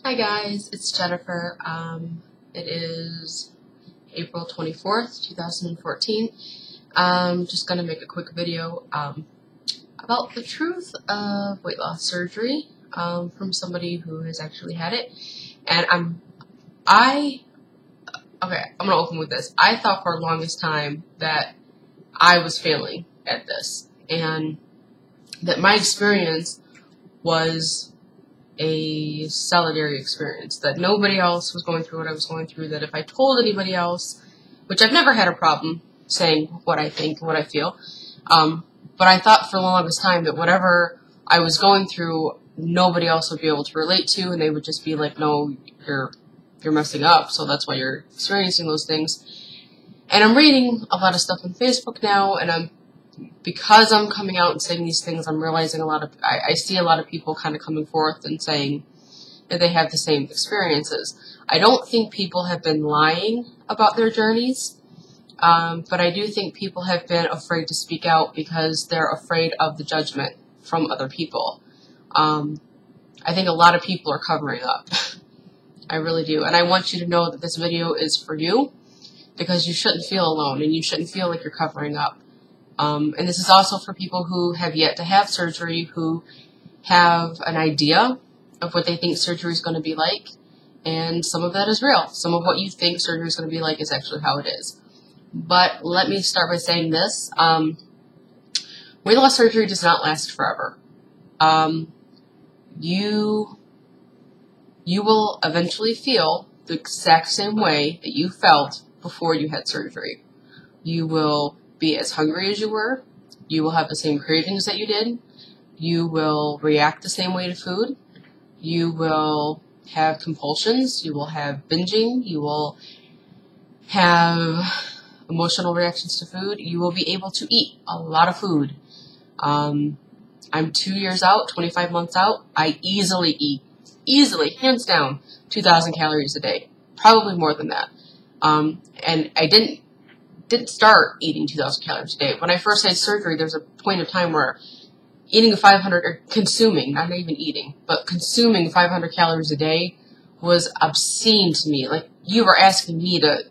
Hi guys, it's Jennifer. It is April 24th, 2014. Just gonna make a quick video about the truth of weight loss surgery from somebody who has actually had it. And I'm gonna open with this. I thought for the longest time that I was failing at this, and that my experience was a solitary experience, that nobody else was going through what I was going through, that if I told anybody else, which I've never had a problem saying what I think and what I feel, but I thought for the longest time that whatever I was going through, nobody else would be able to relate to, and they would just be like, no, you're messing up, so that's why you're experiencing those things. And I'm reading a lot of stuff on Facebook now, and because I'm coming out and saying these things, I'm realizing I see a lot of people kind of coming forth and saying that they have the same experiences. I don't think people have been lying about their journeys, but I do think people have been afraid to speak out because they're afraid of the judgment from other people. I think a lot of people are covering up. I really do. And I want you to know that this video is for you, because you shouldn't feel alone and you shouldn't feel like you're covering up. And this is also for people who have yet to have surgery, who have an idea of what they think surgery is going to be like. And some of that is real. Some of what you think surgery is going to be like is actually how it is. But let me start by saying this. Weight loss surgery does not last forever. You will eventually feel the exact same way that you felt before you had surgery. You will be as hungry as you were. You will have the same cravings that you did. You will react the same way to food. You will have compulsions. You will have binging. You will have emotional reactions to food. You will be able to eat a lot of food. I'm 2 years out, 25 months out. I easily, hands down, 2,000 calories a day. Probably more than that. And I didn't start eating 2,000 calories a day. When I first had surgery, there's a point of time where eating 500, or consuming, not even eating, but consuming 500 calories a day was obscene to me. Like, you were asking me to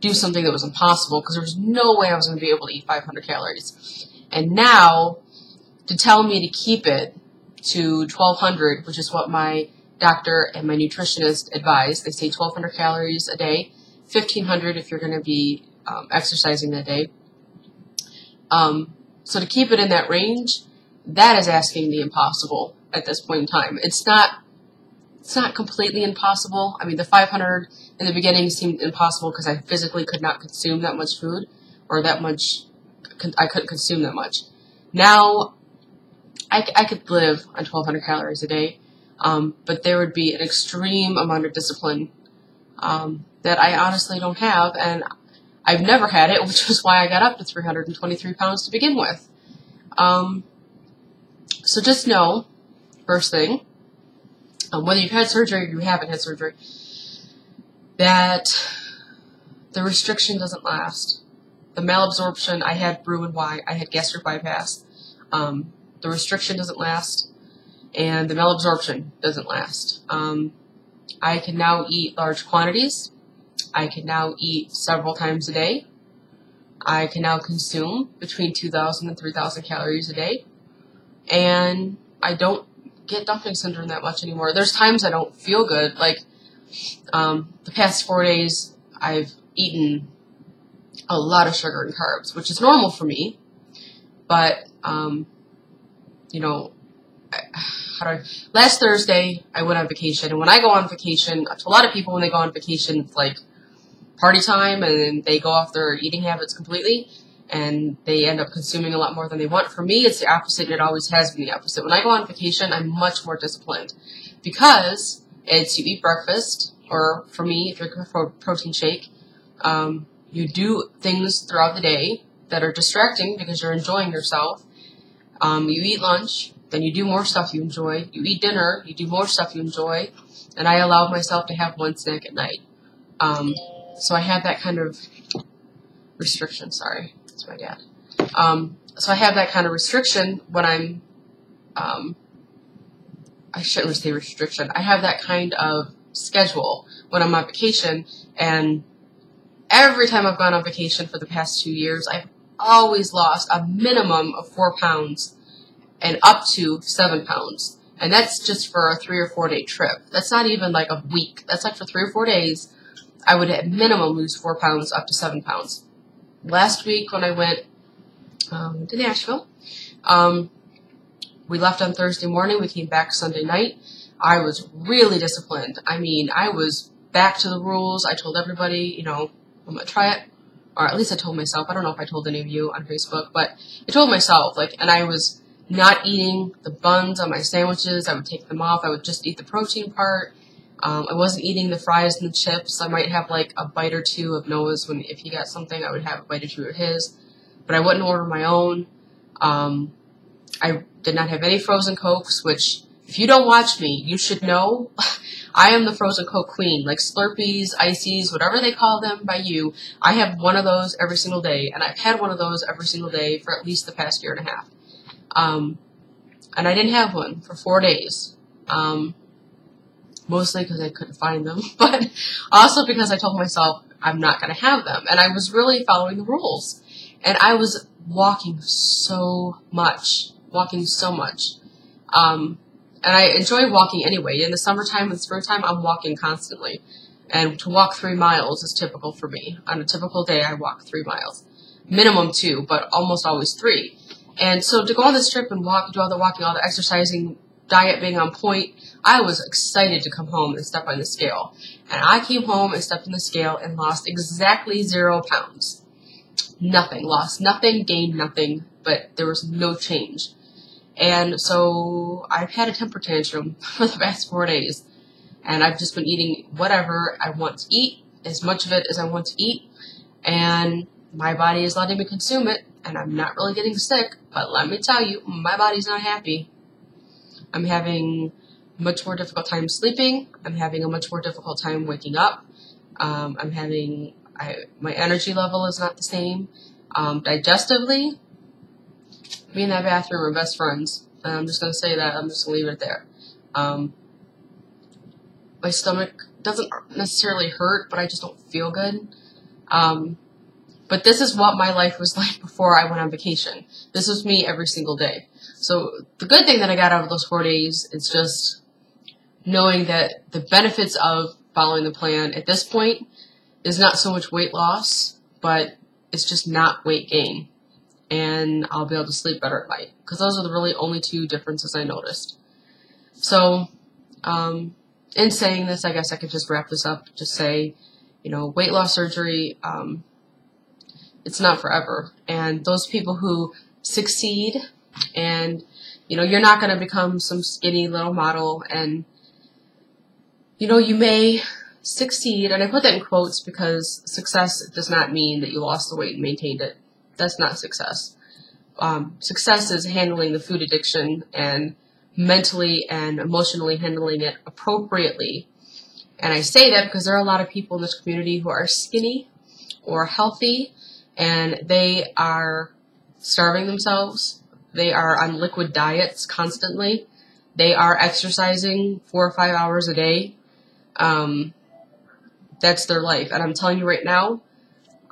do something that was impossible, because there was no way I was going to be able to eat 500 calories. And now, to tell me to keep it to 1,200, which is what my doctor and my nutritionist advise. They say 1,200 calories a day, 1,500 if you're going to be exercising that day. So to keep it in that range, that is asking the impossible at this point in time. It's not completely impossible. I mean, the 500 in the beginning seemed impossible because I physically could not consume that much food, or I couldn't consume that much. Now, I could live on 1,200 calories a day, but there would be an extreme amount of discipline that I honestly don't have, and I've never had it, which is why I got up to 323 pounds to begin with. So just know, first thing, whether you've had surgery or you haven't had surgery, that the restriction doesn't last. The malabsorption, I had Roux-en-y, I had gastric bypass. The restriction doesn't last, and the malabsorption doesn't last. I can now eat large quantities. I can now eat several times a day. I can now consume between 2,000 and 3,000 calories a day. And I don't get dumping syndrome that much anymore. There's times I don't feel good. Like, the past 4 days, I've eaten a lot of sugar and carbs, which is normal for me. But, last Thursday, I went on vacation. And when I go on vacation, to a lot of people, when they go on vacation, it's like party time, and then they go off their eating habits completely, and they end up consuming a lot more than they want. For me, it's the opposite, and it always has been the opposite. When I go on vacation, I'm much more disciplined, because it's, you eat breakfast, or for me, if you're going for a protein shake, you do things throughout the day that are distracting because you're enjoying yourself. You eat lunch, then you do more stuff you enjoy. You eat dinner, you do more stuff you enjoy, and I allowed myself to have one snack at night. So I had that kind of restriction. Sorry, that's my dad. So I have that kind of restriction when I'm I shouldn't say restriction. I have that kind of schedule when I'm on vacation, and every time I've gone on vacation for the past 2 years, I've always lost a minimum of 4 pounds and up to 7 pounds. And that's just for a 3 or 4 day trip. That's not even like a week. That's like for 3 or 4 days, I would at minimum lose 4 pounds up to 7 pounds. Last week when I went to Nashville, we left on Thursday morning. We came back Sunday night. I was really disciplined. I mean, I was back to the rules. I told everybody, I'm going to try it. Or at least I told myself. I don't know if I told any of you on Facebook, but I told myself, and I was not eating the buns on my sandwiches. I would take them off. I would just eat the protein part. I wasn't eating the fries and the chips. I might have a bite or two of Noah's. If he got something, I would have a bite or two of his. But I wouldn't order my own. I did not have any frozen Cokes, which, if you don't watch me, you should know I am the frozen Coke queen. Like Slurpees, Ices, whatever they call them by you, I have one of those every single day. And I've had one of those every single day for at least the past year and a half. And I didn't have one for 4 days. Mostly because I couldn't find them, but also because I told myself I'm not going to have them. And I was really following the rules. And I was walking so much. And I enjoy walking anyway. In the summertime and springtime, I'm walking constantly. And to walk 3 miles is typical for me. On a typical day, I walk 3 miles. Minimum 2, but almost always 3. And so to go on this trip and do all the walking, all the exercising, diet being on point, I was excited to come home and step on the scale. And I came home and stepped on the scale and lost exactly 0 pounds. Nothing. Lost nothing, gained nothing, but there was no change. And so I've had a temper tantrum for the past 4 days. And I've just been eating whatever I want to eat, as much of it as I want to eat. And my body is letting me consume it. And I'm not really getting sick. But let me tell you, my body's not happy. I'm having a much more difficult time sleeping. I'm having a much more difficult time waking up. My energy level is not the same. Digestively, me and that bathroom are best friends. I'm just going to say that. I'm just going to leave it there. My stomach doesn't necessarily hurt, but I just don't feel good. But this is what my life was like before I went on vacation. This was me every single day. So the good thing that I got out of those 4 days is just knowing that the benefits of following the plan at this point is not so much weight loss, but it's just not weight gain. And I'll be able to sleep better at night. Because those are the really only 2 differences I noticed. So, in saying this, I guess I could just wrap this up. Just say, weight loss surgery, it's not forever. And those people who succeed and, you're not going to become some skinny little model and, you may succeed, and I put that in quotes because success does not mean that you lost the weight and maintained it. That's not success. Success is handling the food addiction and mentally and emotionally handling it appropriately. And I say that because there are a lot of people in this community who are skinny or healthy, and they are starving themselves. They are on liquid diets constantly. They are exercising 4 or 5 hours a day. That's their life. And I'm telling you right now,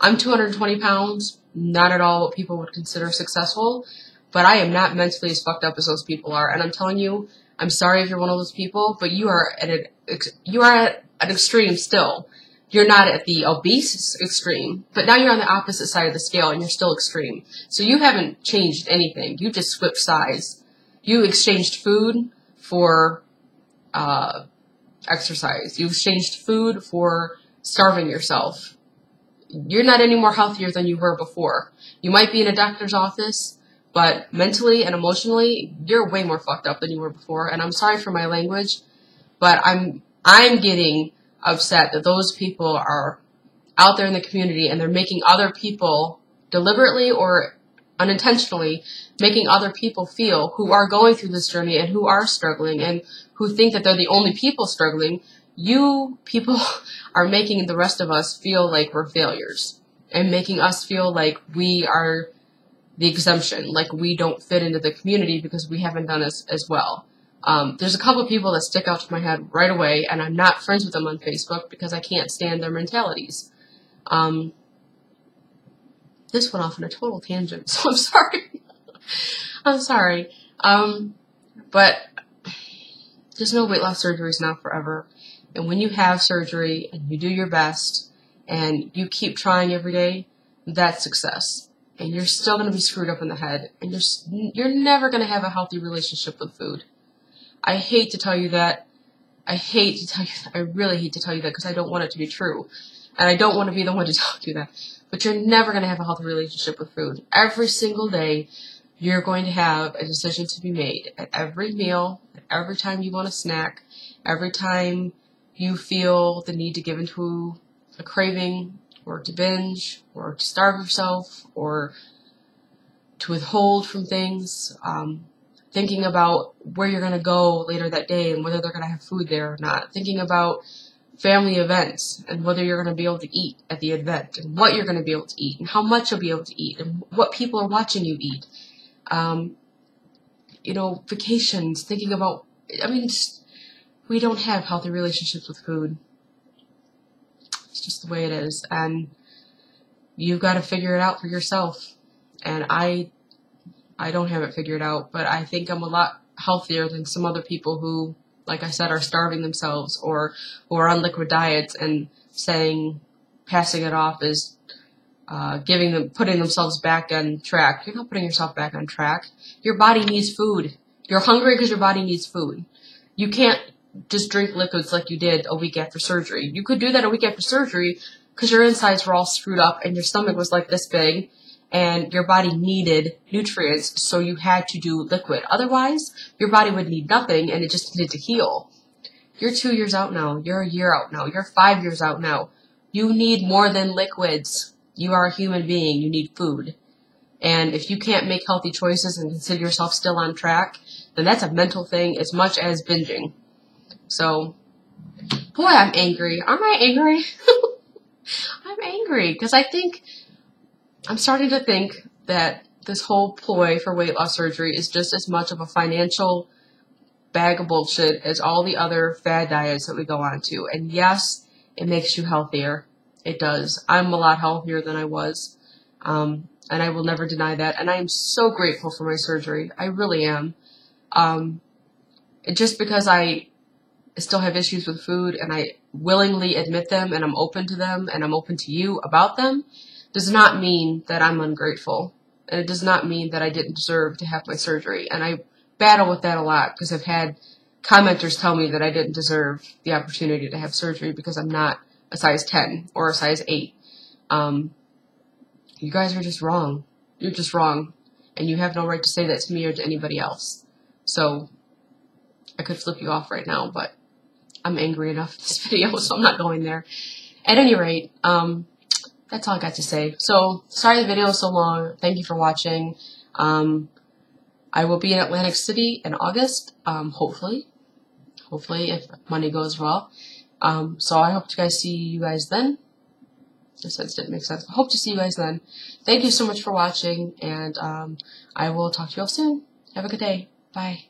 I'm 220 pounds, not at all what people would consider successful, but I am not mentally as fucked up as those people are. And I'm telling you, I'm sorry if you're one of those people, but you are at an extreme still. You're not at the obese extreme, but now you're on the opposite side of the scale and you're still extreme. So you haven't changed anything. You just switched sides. You exchanged food for exercise. You exchanged food for starving yourself. You're not any more healthier than you were before. You might be in a doctor's office, but mentally and emotionally, you're way more fucked up than you were before. And I'm sorry for my language, but I'm getting upset that those people are out there in the community and they're making other people deliberately or unintentionally making other people feel who are going through this journey and who are struggling and who think that they're the only people struggling. You people are making the rest of us feel like we're failures and making us feel like we are the exemption, like we don't fit into the community because we haven't done as well. There's a couple of people that stick out to my head right away, and I'm not friends with them on Facebook because I can't stand their mentalities. This went off on a total tangent, so I'm sorry. I'm sorry. But just know weight loss surgery is not forever. And when you have surgery and you do your best and you keep trying every day, that's success. And you're still going to be screwed up in the head. And you're never going to have a healthy relationship with food. I hate to tell you that. I really hate to tell you that because I don't want it to be true. And I don't want to be the one to tell you that. But you're never going to have a healthy relationship with food. Every single day, you're going to have a decision to be made. At every meal, at every time you want a snack, every time you feel the need to give into a craving, or to binge, or to starve yourself, or to withhold from things, thinking about where you're going to go later that day and whether they're going to have food there or not, thinking about family events and whether you're going to be able to eat at the event and what you're going to be able to eat and how much you'll be able to eat and what people are watching you eat. Vacations, thinking about, we don't have healthy relationships with food. It's just the way it is. And you've got to figure it out for yourself. And I don't have it figured out, but I think I'm a lot healthier than some other people who, like I said, are starving themselves or are on liquid diets and passing it off as putting themselves back on track. You're not putting yourself back on track. Your body needs food. You're hungry because your body needs food. You can't just drink liquids like you did a week after surgery. You could do that a week after surgery because your insides were all screwed up and your stomach was like this big and your body needed nutrients, so you had to do liquid. Otherwise, your body would need nothing and it just needed to heal. You're 2 years out now. You're a year out now. You're 5 years out now. You need more than liquids. You are a human being. You need food. And if you can't make healthy choices and consider yourself still on track, then that's a mental thing as much as binging. So, boy, I'm angry. Aren't I angry? I'm angry because I'm starting to think that this whole ploy for weight loss surgery is just as much of a financial bag of bullshit as all the other fad diets that we go on to. And yes, it makes you healthier. It does. I'm a lot healthier than I was. And I will never deny that. And I am so grateful for my surgery. I really am. Just because I still have issues with food and I willingly admit them and I'm open to them and I'm open to you about them does not mean that I'm ungrateful. And it does not mean that I didn't deserve to have my surgery. And I battle with that a lot because I've had commenters tell me that I didn't deserve the opportunity to have surgery because I'm not a size 10 or a size 8. You guys are just wrong. You're just wrong. And you have no right to say that to me or to anybody else. So I could flip you off right now, but I'm angry enough in this video, so I'm not going there. At any rate, that's all I got to say. So, sorry the video was so long. Thank you for watching. I will be in Atlantic City in August, hopefully, if money goes well. So I hope to see you guys then. This sentence didn't make sense. I hope to see you guys then. Thank you so much for watching, and I will talk to you all soon. Have a good day. Bye.